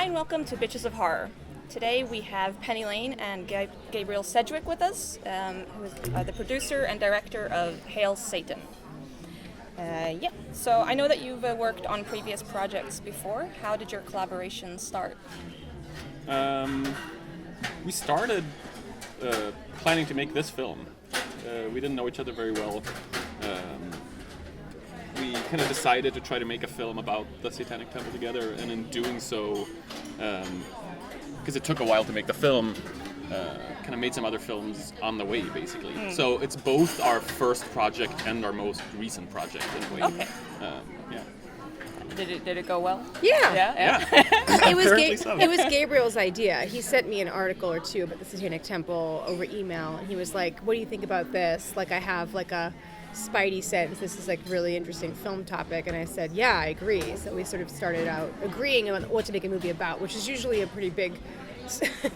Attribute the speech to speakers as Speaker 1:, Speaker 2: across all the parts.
Speaker 1: and welcome to Bitches of Horror. Today we have Penny Lane and Gabriel Sedgwick with us, who is the producer and director of Hail Satan. So I know that you've worked on previous projects before. How did your collaboration start?
Speaker 2: We started planning to make this film. We didn't know each other very well. We kind of decided to try to make a film about the Satanic Temple together, and in doing so, because it took a while to make the film, kind of made some other films on the way, basically. So it's both our first project and our most recent project, in a way.
Speaker 1: Okay.
Speaker 2: Yeah.
Speaker 1: Did it go well?
Speaker 2: Yeah.
Speaker 3: It was Gabriel's idea. He sent me an article or two about the Satanic Temple over email, and he was like, "What do you think about this? Like, I have like a spidey sense this is like really interesting film topic." And I said, "Yeah, I agree." So we sort of started out agreeing on what to make a movie about, which is usually a pretty big.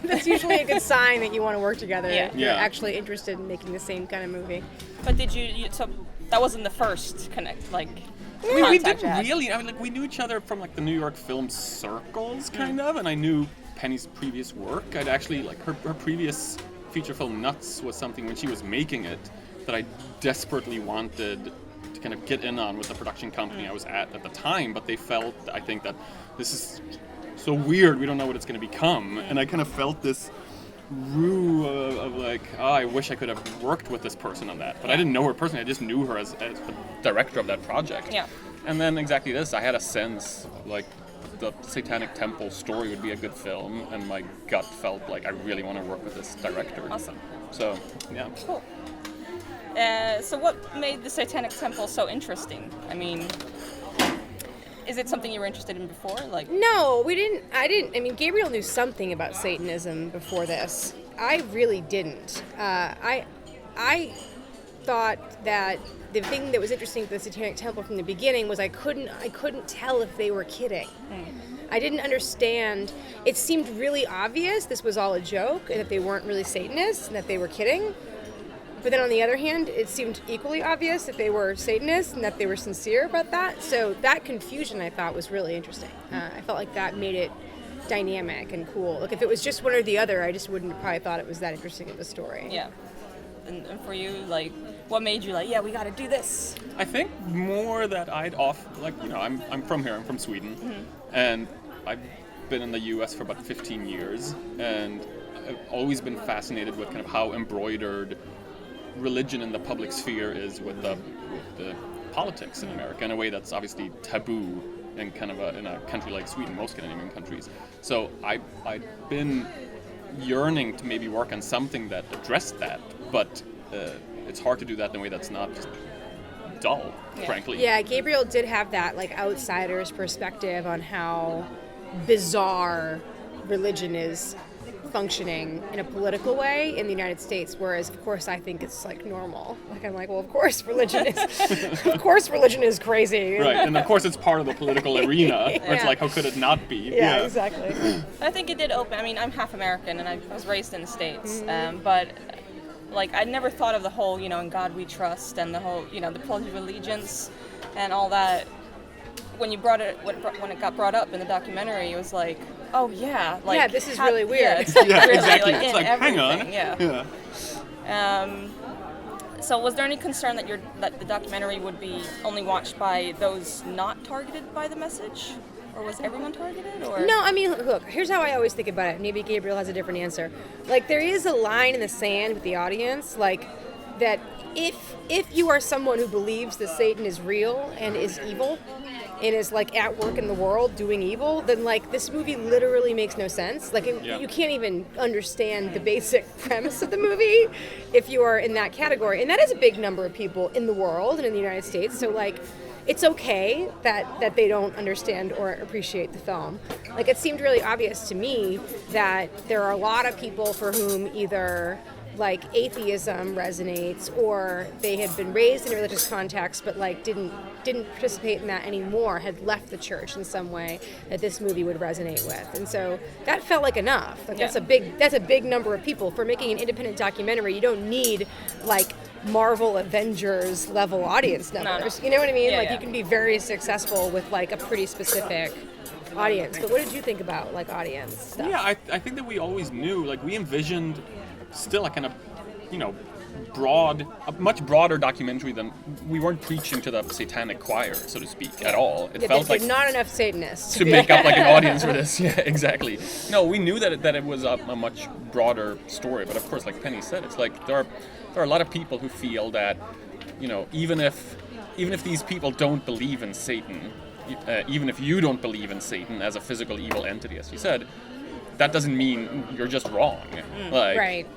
Speaker 3: That's usually a good sign that you want to work together. If you're actually interested in making the same kind of movie.
Speaker 1: But did you so that wasn't the first connect, like.
Speaker 2: We didn't really. I mean, like, we knew each other from like the New York film circles, kind of, and I knew Penny's previous work. I'd actually like her previous feature film Nuts was something when she was making it that I desperately wanted to kind of get in on with the production company I was at the time, but they felt, I think, that this is so weird. We don't know what it's going to become, and I kind of felt this rue of like, I wish I could have worked with this person on that, but I didn't know her personally. I just knew her as the director of that project.
Speaker 1: Yeah.
Speaker 2: And then exactly this, I had a sense like the Satanic Temple story would be a good film, and my gut felt like I really want to work with this director.
Speaker 1: Awesome.
Speaker 2: So, yeah.
Speaker 1: Cool. So what made the Satanic Temple so interesting? I mean, is it something you were interested in before? Like,
Speaker 3: no, we didn't. I didn't. I mean, Gabriel knew something about Satanism before this. I really didn't. I thought that the thing that was interesting with the Satanic Temple from the beginning was I couldn't tell if they were kidding. I didn't understand. It seemed really obvious this was all a joke and that they weren't really Satanists and that they were kidding. But then on the other hand, it seemed equally obvious that they were Satanists and that they were sincere about that. So that confusion, I thought, was really interesting. I felt like that made it dynamic and cool. Like, if it was just one or the other, I just wouldn't have probably thought it was that interesting of a story.
Speaker 1: Yeah. And for you, like, what made you like, yeah, we got to do this?
Speaker 2: I think more that I'm from here. I'm from Sweden, and I've been in the U.S. for about 15 years, and I've always been fascinated with kind of how embroidered religion in the public sphere is with the politics in America in a way that's obviously taboo in kind of in a country like Sweden, most Scandinavian countries. So I've been yearning to maybe work on something that addressed that, but it's hard to do that in a way that's not just dull, frankly.
Speaker 3: Yeah, Gabriel did have that like outsider's perspective on how bizarre religion is functioning in a political way in the United States, whereas of course I think it's like normal. Like, I'm like, well, of course religion is crazy.
Speaker 2: Right, and of course it's part of the political arena, where it's like, how could it not be?
Speaker 3: Yeah, exactly.
Speaker 1: I think it did open. I mean, I'm half American and I was raised in the States, but like I never thought of the whole, in God we trust, and the whole, the Pledge of Allegiance and all that. When you when it got brought up in the documentary, it was like, oh yeah, like,
Speaker 3: yeah, this is really weird.
Speaker 1: Yeah, it's like really,
Speaker 2: exactly.
Speaker 1: Like,
Speaker 2: it's like, hang on.
Speaker 1: Yeah. So was there any concern that the documentary would be only watched by those not targeted by the message? Or was everyone targeted? Or?
Speaker 3: No, I mean, look, here's how I always think about it. Maybe Gabriel has a different answer. Like, there is a line in the sand with the audience, like, that if you are someone who believes that Satan is real and is evil, and is like at work in the world doing evil, then like this movie literally makes no sense. Like you can't even understand the basic premise of the movie if you are in that category. And that is a big number of people in the world and in the United States. So like it's okay that they don't understand or appreciate the film. Like, it seemed really obvious to me that there are a lot of people for whom either like atheism resonates, or they had been raised in a religious context but like didn't participate in that anymore, had left the church in some way, that this movie would resonate with. And so that felt like enough. Like, that's a big number of people. For making an independent documentary, you don't need like Marvel Avengers level audience numbers.
Speaker 1: No.
Speaker 3: You know what I mean?
Speaker 1: Yeah,
Speaker 3: you can be very successful with like a pretty specific audience. But what did you think about like audience stuff?
Speaker 2: Yeah, I think that we always knew, like we envisioned still a kind of, a much broader documentary than, we weren't preaching to the satanic choir, so to speak, at all. It felt like
Speaker 3: not enough Satanists
Speaker 2: to make up like an audience for this. Yeah, exactly. No, we knew that it was a much broader story, but of course, like Penny said, it's like there are a lot of people who feel that, even if these people don't believe in Satan, even if you don't believe in Satan as a physical evil entity, as you said, that doesn't mean you're just wrong. Like,
Speaker 3: right.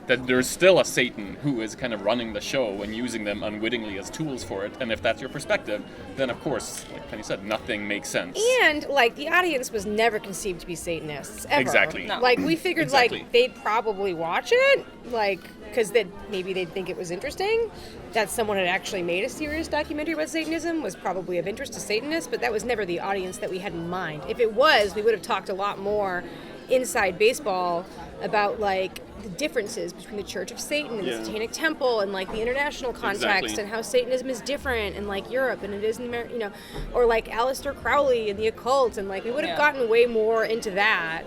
Speaker 2: There's still a Satan who is kind of running the show and using them unwittingly as tools for it. And if that's your perspective, then of course, like Penny said, nothing makes sense.
Speaker 3: And like the audience was never conceived to be Satanists ever.
Speaker 2: Exactly.
Speaker 1: No.
Speaker 3: Like we figured
Speaker 2: Exactly.
Speaker 3: like they'd probably watch it, like because maybe they'd think it was interesting. That someone had actually made a serious documentary about Satanism was probably of interest to Satanists, but that was never the audience that we had in mind. If it was, we would have talked a lot more inside baseball about like the differences between the Church of Satan and the Satanic Temple and like the international context
Speaker 2: Exactly.
Speaker 3: and how Satanism is different in like Europe and it is in America, or like Aleister Crowley and the occult, and like we would have gotten way more into that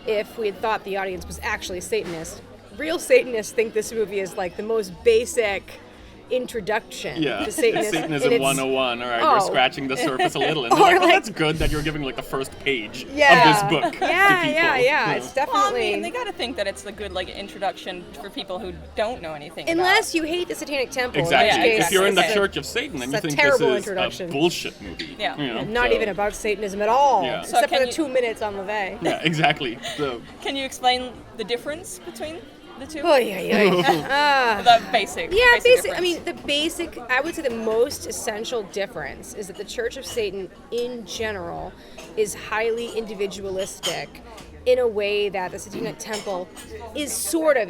Speaker 3: if we had thought the audience was actually Satanist. Real Satanists think this movie is like the most basic introduction to Satanism.
Speaker 2: Satanism 101. All right, we're scratching the surface a little. And
Speaker 3: Or
Speaker 2: they're like,
Speaker 3: like-
Speaker 2: that's good that you're giving like the first page of
Speaker 3: Yeah.
Speaker 2: this book to people.
Speaker 3: Yeah. It's
Speaker 1: Well, I
Speaker 3: definitely.
Speaker 1: mean, they got to think that it's a good like introduction for people who don't know anything.
Speaker 3: Unless you hate the Satanic Temple.
Speaker 2: Exactly.
Speaker 3: In which case,
Speaker 2: If you're in the
Speaker 3: it's
Speaker 2: Church of Satan, then you
Speaker 3: it's a
Speaker 2: think this
Speaker 3: terrible
Speaker 2: is
Speaker 3: introduction.
Speaker 2: a bullshit movie.
Speaker 1: Yeah.
Speaker 3: not
Speaker 2: so-
Speaker 3: even about Satanism at all,
Speaker 2: Yeah.
Speaker 1: So
Speaker 3: except for
Speaker 1: can
Speaker 3: the
Speaker 1: you-
Speaker 3: 2 minutes on LaVey.
Speaker 2: Yeah, exactly. So
Speaker 1: Can you explain the difference between the two?
Speaker 3: Oh yeah.
Speaker 1: The basic.
Speaker 3: Yeah, basic. I
Speaker 1: difference.
Speaker 3: mean, the basic. I would say the most essential difference is that the Church of Satan, in general, is highly individualistic, in a way that the Satanic Temple is sort of,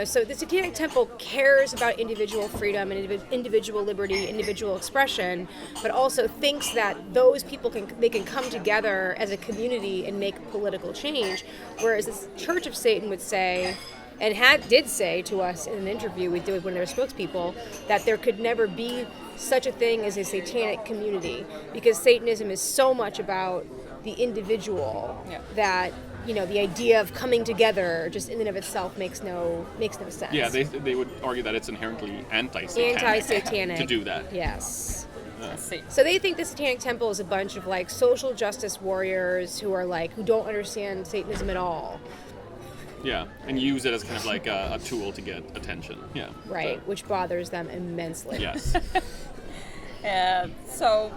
Speaker 3: So the Satanic Temple cares about individual freedom and individual liberty, individual expression, but also thinks that those people can come together as a community and make political change. Whereas the Church of Satan would say, and did say to us in an interview we did with one of their spokespeople, that there could never be such a thing as a satanic community, because Satanism is so much about the individual that the idea of coming together just in and of itself makes no sense.
Speaker 2: yeah, they would argue that it's inherently anti-satanic to do that.
Speaker 3: Yes.
Speaker 1: Let's see.
Speaker 3: So they think the Satanic Temple is a bunch of like social justice warriors who don't understand Satanism at all.
Speaker 2: Yeah, and use it as kind of like a tool to get attention. Yeah.
Speaker 3: Right,
Speaker 2: So,
Speaker 3: which bothers them immensely.
Speaker 2: yes.
Speaker 1: So,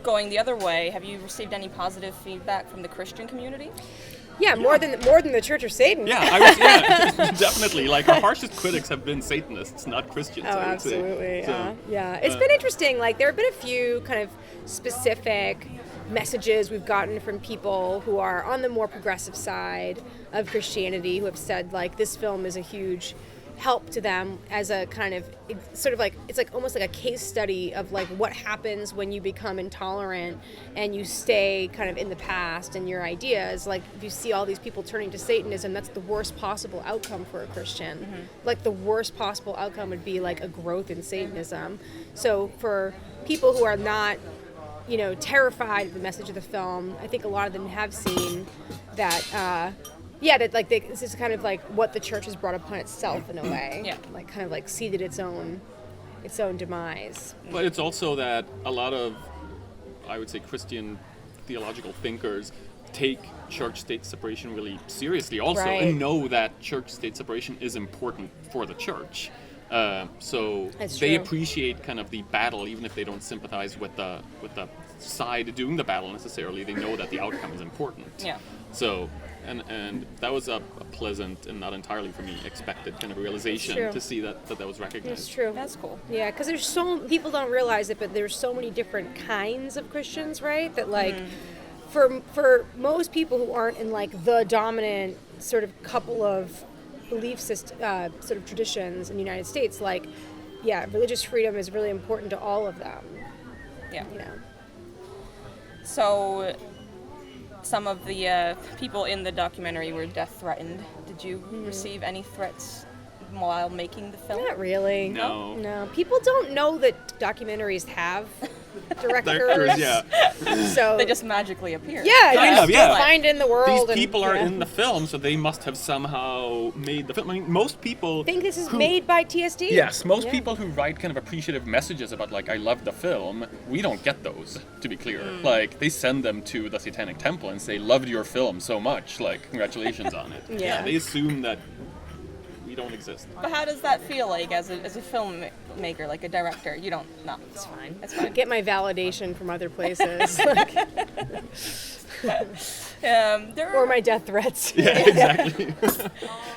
Speaker 1: going the other way, have you received any positive feedback from the Christian community?
Speaker 3: Yeah, more than the Church of Satan.
Speaker 2: Yeah, definitely. Like our harshest critics have been Satanists, not Christians.
Speaker 3: Oh,
Speaker 2: I would say.
Speaker 3: absolutely.
Speaker 2: So,
Speaker 3: Yeah. It's been interesting. Like there have been a few kind of specific messages we've gotten from people who are on the more progressive side of Christianity, who have said like this film is a huge help to them as a kind of sort of like, it's like almost like a case study of like what happens when you become intolerant and you stay kind of in the past and your ideas. Like if you see all these people turning to Satanism, that's the worst possible outcome for a Christian.
Speaker 1: Mm-hmm.
Speaker 3: Like the worst possible outcome would be like a growth in Satanism. So for people who are not terrified of the message of the film, I think a lot of them have seen that this is kind of like what the church has brought upon itself in a way.
Speaker 1: Yeah.
Speaker 3: Like kind of like seeded its own demise.
Speaker 2: But it's also that a lot of, I would say, Christian theological thinkers take church-state separation really seriously also,
Speaker 3: Right.
Speaker 2: and know that church-state separation is important for the church. So
Speaker 3: That's
Speaker 2: they
Speaker 3: true.
Speaker 2: appreciate kind of the battle, even if they don't sympathize with the side doing the battle necessarily. They know that the outcome is important.
Speaker 1: Yeah.
Speaker 2: So, and that was a pleasant and not entirely for me expected kind of realization
Speaker 3: true.
Speaker 2: to see that was recognized.
Speaker 3: It's true.
Speaker 1: That's cool.
Speaker 3: Yeah, because people don't realize it, but there's so many different kinds of Christians, right? That like, for most people who aren't in like the dominant sort of couple of belief system, sort of traditions in the United States, like, yeah, religious freedom is really important to all of them.
Speaker 1: Yeah.
Speaker 3: So
Speaker 1: So, some of the people in the documentary were death threatened. Did you receive any threats while making the film?
Speaker 3: not really.
Speaker 2: No.
Speaker 3: No, people don't know that documentaries have directors.
Speaker 2: yeah.
Speaker 3: So
Speaker 1: They just magically appear.
Speaker 3: yeah,
Speaker 2: Kind
Speaker 3: you
Speaker 2: of,
Speaker 3: just
Speaker 2: yeah.
Speaker 3: find in the world.
Speaker 2: These people
Speaker 3: and,
Speaker 2: are
Speaker 3: yeah.
Speaker 2: in the film, so they must have somehow made the film. I mean, most people
Speaker 3: I think this is
Speaker 2: who-
Speaker 3: made by TSD.
Speaker 2: Yes, most
Speaker 3: Yeah.
Speaker 2: people who write kind of appreciative messages about like I love the film, we don't get those, to be clear.
Speaker 3: Mm.
Speaker 2: Like they send them to the Satanic Temple and say, loved your film so much, like congratulations on it.
Speaker 3: Yeah.
Speaker 2: They assume that we don't exist.
Speaker 1: But how does that feel like as a filmmaker, like a director? You don't. No, it's fine. It's fine.
Speaker 3: Get my validation from other places, like,
Speaker 1: There
Speaker 3: or
Speaker 1: are,
Speaker 3: my death threats.
Speaker 2: Yeah, exactly.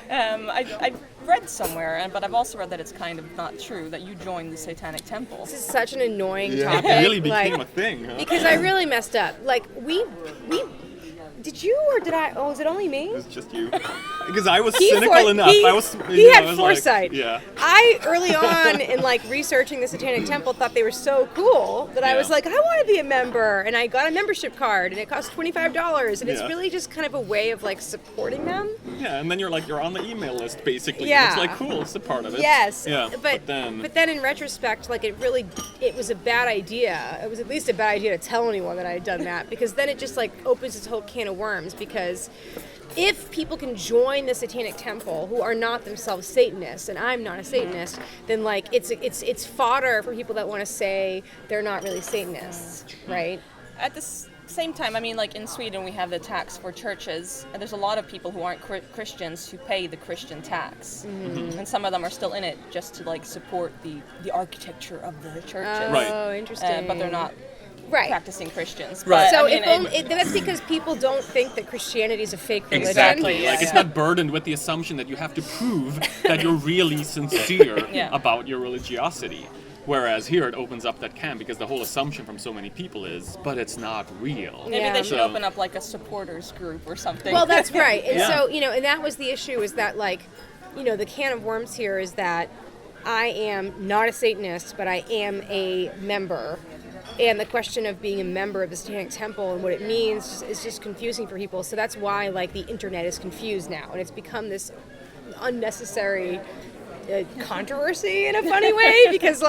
Speaker 1: I've read somewhere, but I've also read that it's kind of not true that you joined the Satanic Temple.
Speaker 3: This is such an annoying
Speaker 2: Yeah,
Speaker 3: topic.
Speaker 2: it really became
Speaker 3: like,
Speaker 2: a thing, huh?
Speaker 3: because I really messed up. Like we did you or did I? Oh, was it only me?
Speaker 2: It's just you. Because I was
Speaker 3: He
Speaker 2: cynical
Speaker 3: for-
Speaker 2: enough.
Speaker 3: he-
Speaker 2: I was.
Speaker 3: He
Speaker 2: you know, I
Speaker 3: had
Speaker 2: was like,
Speaker 3: foresight.
Speaker 2: yeah.
Speaker 3: I early on in like researching the Satanic Temple thought they were so cool that I was
Speaker 2: Yeah.
Speaker 3: like, I want to be a member, and I got a membership card, and it cost $25, and it's
Speaker 2: Yeah.
Speaker 3: really just kind of a way of like supporting them.
Speaker 2: Yeah, and then you're on the email list basically.
Speaker 3: Yeah.
Speaker 2: It's like cool. It's a part of it.
Speaker 3: Yes.
Speaker 2: Yeah.
Speaker 3: But then in retrospect, like it was a bad idea. It was at least a bad idea to tell anyone that I had done that, because then it just like opens this whole can of worms. Because if people can join the Satanic Temple who are not themselves Satanists, and I'm not a Satanist, then like it's fodder for people that want to say they're not really Satanists, right?
Speaker 1: At the same time, I mean, like in Sweden, we have the tax for churches, and there's a lot of people who aren't Christians who pay the Christian tax, and some of them are still in it just to like support the architecture of the churches.
Speaker 2: Right.
Speaker 3: Oh, interesting.
Speaker 1: But they're not
Speaker 3: right.
Speaker 1: practicing Christians.
Speaker 2: Right.
Speaker 1: But,
Speaker 3: So
Speaker 1: I mean,
Speaker 3: that's because people don't think that Christianity is a fake religion.
Speaker 2: Exactly.
Speaker 1: Yeah,
Speaker 2: Like it's
Speaker 1: yeah.
Speaker 2: not burdened with the assumption that you have to prove that you're really sincere
Speaker 1: Yeah.
Speaker 2: about your religiosity. Whereas here it opens up that can, because the whole assumption from so many people is, but it's not real.
Speaker 1: maybe
Speaker 3: Yeah.
Speaker 1: they should
Speaker 2: So-
Speaker 1: open up like a supporters group or something.
Speaker 3: Well, that's right. And
Speaker 2: Yeah.
Speaker 3: so, and that was the issue, is that, like, the can of worms here is that I am not a Satanist, but I am a member. And the question of being a member of the Satanic Temple and what it means is just confusing for people. So that's why, like, the internet is confused now. And it's become this unnecessary controversy in a funny way, because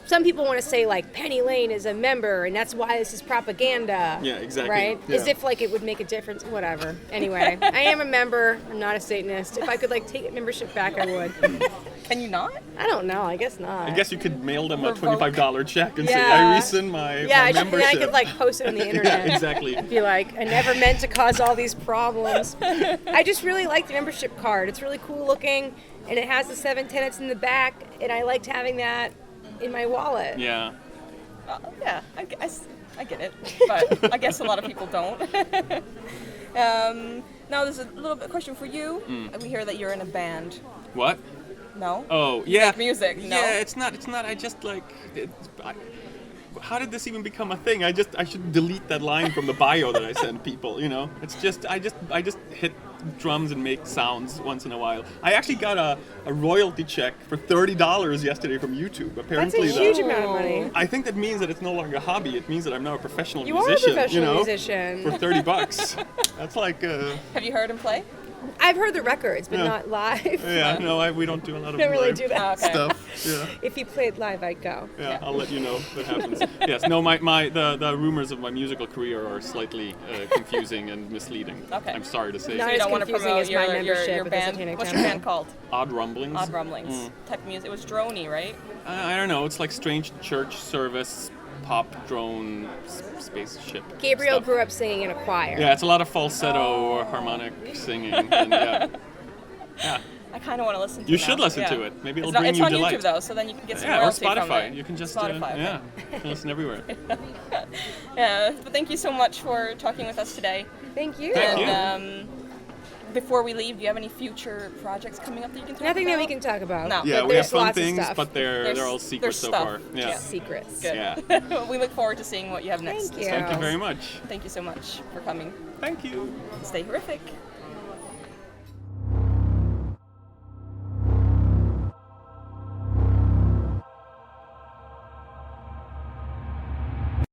Speaker 3: some people want to say like Penny Lane is a member and that's why this is propaganda.
Speaker 2: Yeah, exactly.
Speaker 3: Right?
Speaker 2: Yeah.
Speaker 3: As if like it would make a difference. Whatever. Anyway, I am a member. I'm not a Satanist. If I could like take membership back, I would.
Speaker 1: Can you not?
Speaker 3: I don't know. I guess not.
Speaker 2: I guess you could mail them a
Speaker 1: Revoke.
Speaker 2: $25 check and say,
Speaker 3: Yeah.
Speaker 2: I rescind my,
Speaker 3: Yeah,
Speaker 2: my
Speaker 3: then
Speaker 2: membership.
Speaker 3: I could like post it on the internet.
Speaker 2: Yeah, exactly.
Speaker 3: Be like, I never meant to cause all these problems. I just really like the membership card. It's really cool looking, and it has the 7 tenets in the back, and I liked having that in my wallet.
Speaker 2: Yeah.
Speaker 1: Yeah, I get it, but I guess a lot of people don't. Now there's a little bit question for you. We hear that you're in a band.
Speaker 2: What?
Speaker 1: No?
Speaker 2: Oh, yeah.
Speaker 1: make music, no?
Speaker 2: Yeah, it's not. I just like. How did this even become a thing? I should delete that line from the bio that I send people. It's just I just hit drums and make sounds once in a while. I actually got a royalty check for $30 yesterday from YouTube.
Speaker 3: That's
Speaker 2: Apparently,
Speaker 3: a huge amount of money.
Speaker 2: I think that means that it's no longer a hobby. It means that I'm now a professional
Speaker 3: You are a
Speaker 2: musician.
Speaker 3: professional
Speaker 2: For
Speaker 3: musician.
Speaker 2: $30. That's like.
Speaker 1: Have you heard him play?
Speaker 3: I've heard the records, but
Speaker 2: Yeah.
Speaker 3: not live.
Speaker 2: Yeah, no, we don't do a lot of
Speaker 3: Don't really
Speaker 2: live
Speaker 3: do that.
Speaker 1: Okay.
Speaker 2: stuff. Yeah.
Speaker 3: If you played live, I'd go.
Speaker 2: Yeah, I'll let you know what happens. Yes, no, the rumors of my musical career are slightly confusing and misleading.
Speaker 1: Okay.
Speaker 2: I'm sorry to say.
Speaker 3: Not
Speaker 1: You
Speaker 3: as
Speaker 1: don't want to
Speaker 3: confusing
Speaker 1: promote
Speaker 3: as my
Speaker 1: your
Speaker 3: membership at the
Speaker 1: band.
Speaker 3: Satanic
Speaker 1: What's your
Speaker 3: Temple.
Speaker 1: band called?
Speaker 2: Odd Rumblings.
Speaker 1: Odd Rumblings. Type of music. It was droney, right?
Speaker 2: I don't know. It's like strange church service, pop drone, spaceship.
Speaker 3: Gabriel
Speaker 2: stuff.
Speaker 3: grew up singing in a choir.
Speaker 2: Yeah, it's a lot of falsetto, harmonic singing. And yeah.
Speaker 1: I kind of want to listen to it.
Speaker 2: You should
Speaker 1: now.
Speaker 2: listen
Speaker 1: Yeah.
Speaker 2: to it. Maybe it'll
Speaker 1: It's
Speaker 2: bring
Speaker 1: it's
Speaker 2: you
Speaker 1: on
Speaker 2: delight.
Speaker 1: YouTube though, so then you can get some
Speaker 2: Yeah, or
Speaker 1: royalty from
Speaker 2: Spotify.
Speaker 1: it.
Speaker 2: You can just
Speaker 1: Spotify. Okay.
Speaker 2: yeah, you can listen everywhere.
Speaker 1: But thank you so much for talking with us today.
Speaker 3: Thank you.
Speaker 2: Thank you.
Speaker 1: And before we leave, do you have any future projects coming up that you can talk about?
Speaker 3: Nothing that we can talk about.
Speaker 1: No.
Speaker 2: Yeah,
Speaker 3: but
Speaker 2: we have
Speaker 3: there's
Speaker 2: fun
Speaker 3: lots
Speaker 2: things,
Speaker 3: of stuff.
Speaker 2: but they're
Speaker 1: There's-
Speaker 2: all secrets so
Speaker 1: there's
Speaker 2: far.
Speaker 1: stuff.
Speaker 2: Yeah.
Speaker 1: Yeah.
Speaker 3: Secrets.
Speaker 1: Good.
Speaker 2: Yeah.
Speaker 1: We look forward to seeing what you have next.
Speaker 3: Thank you.
Speaker 2: Thank you very much.
Speaker 1: Thank you so much for coming.
Speaker 2: Thank you.
Speaker 1: Stay horrific.